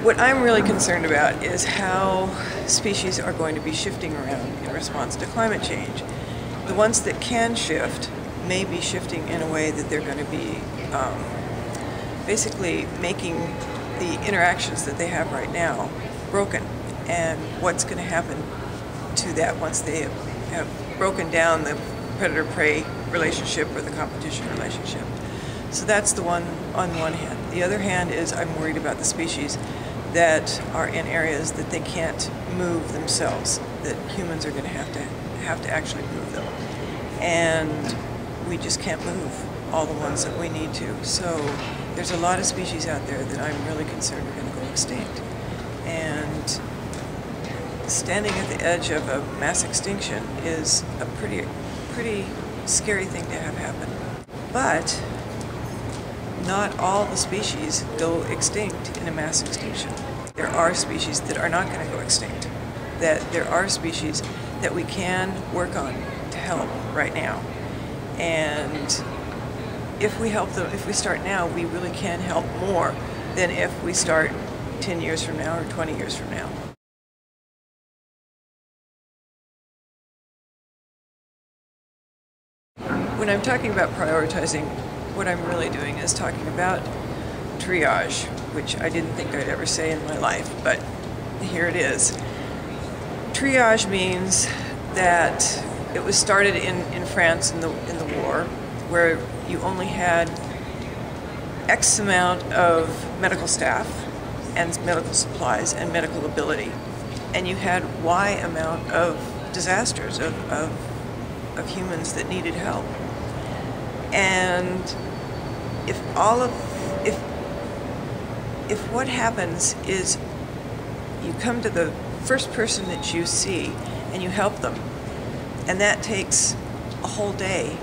What I'm really concerned about is how species are going to be shifting around in response to climate change. The ones that can shift may be shifting in a way that they're going to be basically making the interactions that they have right now broken. And what's going to happen to that once they have broken down the predator-prey relationship or the competition relationship. So that's the one on one hand. The other hand is I'm worried about the species that are in areas that they can't move themselves, that humans are going to have to actually move them. And we just can't move all the ones that we need to. So there's a lot of species out there that I'm really concerned are going to go extinct. And standing at the edge of a mass extinction is a pretty scary thing to have happen. But not all the species go extinct in a mass extinction. There are species that are not going to go extinct. That there are species that we can work on to help right now. And if we help them, if we start now, we really can help more than if we start 10 years from now or 20 years from now. When I'm talking about prioritizing, what I'm really doing is talking about triage, which I didn't think I'd ever say in my life, but here it is. Triage means that it was started in France in the war, where you only had X amount of medical staff and medical supplies and medical ability, and you had Y amount of disasters, of humans that needed help. And if what happens is you come to the first person that you see and you help them, and that takes a whole day,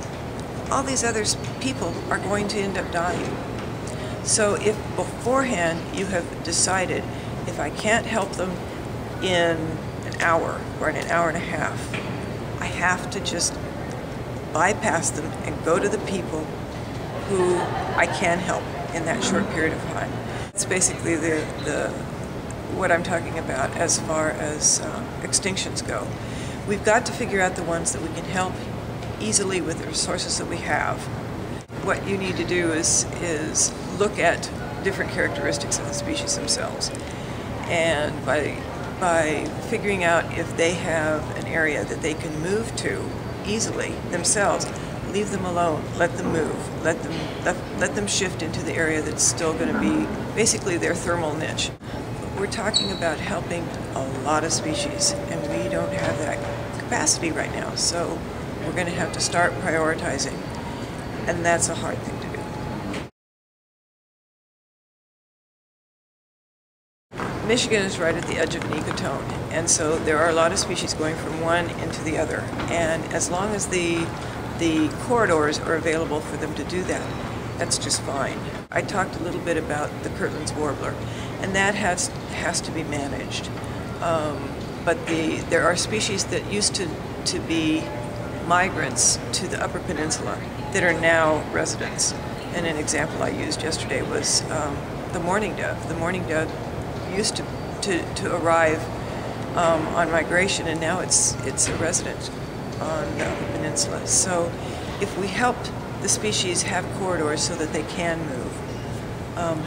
all these other people are going to end up dying. So if beforehand you have decided, if I can't help them in an hour or in an hour and a half, I have to just bypass them and go to the people who I can help in that short period of time. It's basically what I'm talking about as far as extinctions go. We've got to figure out the ones that we can help easily with the resources that we have. What you need to do is look at different characteristics of the species themselves, and by figuring out if they have an area that they can move to easily themselves, leave them alone, let them move, let them shift into the area that's still going to be basically their thermal niche. We're talking about helping a lot of species, and we don't have that capacity right now, so we're going to have to start prioritizing, and that's a hard thing to do. Michigan is right at the edge of an ecotone, and so there are a lot of species going from one into the other, and as long as the corridors are available for them to do that, that's just fine. I talked a little bit about the Kirtland's warbler, and that has to be managed. But there are species that used to be migrants to the Upper Peninsula that are now residents. And an example I used yesterday was the mourning dove. The mourning dove used to arrive on migration, and now it's a resident on the Upper Peninsula. So if we help the species have corridors so that they can move,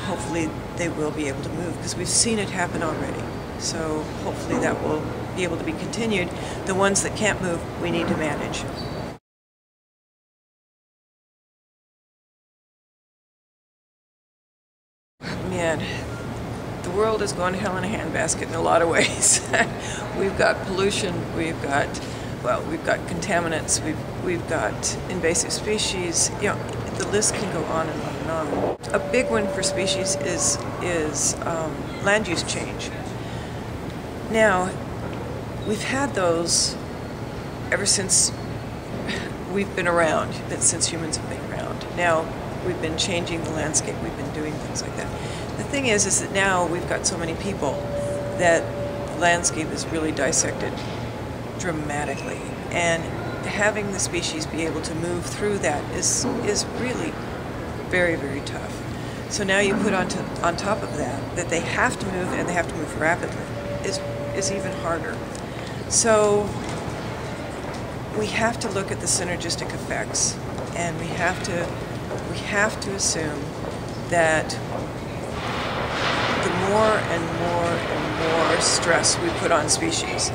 hopefully they will be able to move, because we've seen it happen already. So hopefully that will be able to be continued. The ones that can't move, we need to manage. Man, the world is going to hell in a handbasket in a lot of ways. We've got pollution, we've got contaminants, we've got invasive species. You know, the list can go on and on and on. A big one for species is land use change. Now, we've had those ever since we've been around, since humans have been around. Now, we've been changing the landscape, we've been doing things like that. The thing is that now we've got so many people that the landscape is really dissected dramatically, and having the species be able to move through that is really very, very tough. So now you put on top of that they have to move, and they have to move rapidly, is even harder. So we have to look at the synergistic effects, and we have to assume that the more and more and more stress we put on species,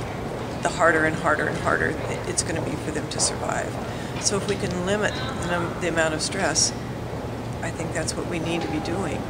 the harder and harder and harder it's going to be for them to survive. So if we can limit the amount of stress, I think that's what we need to be doing.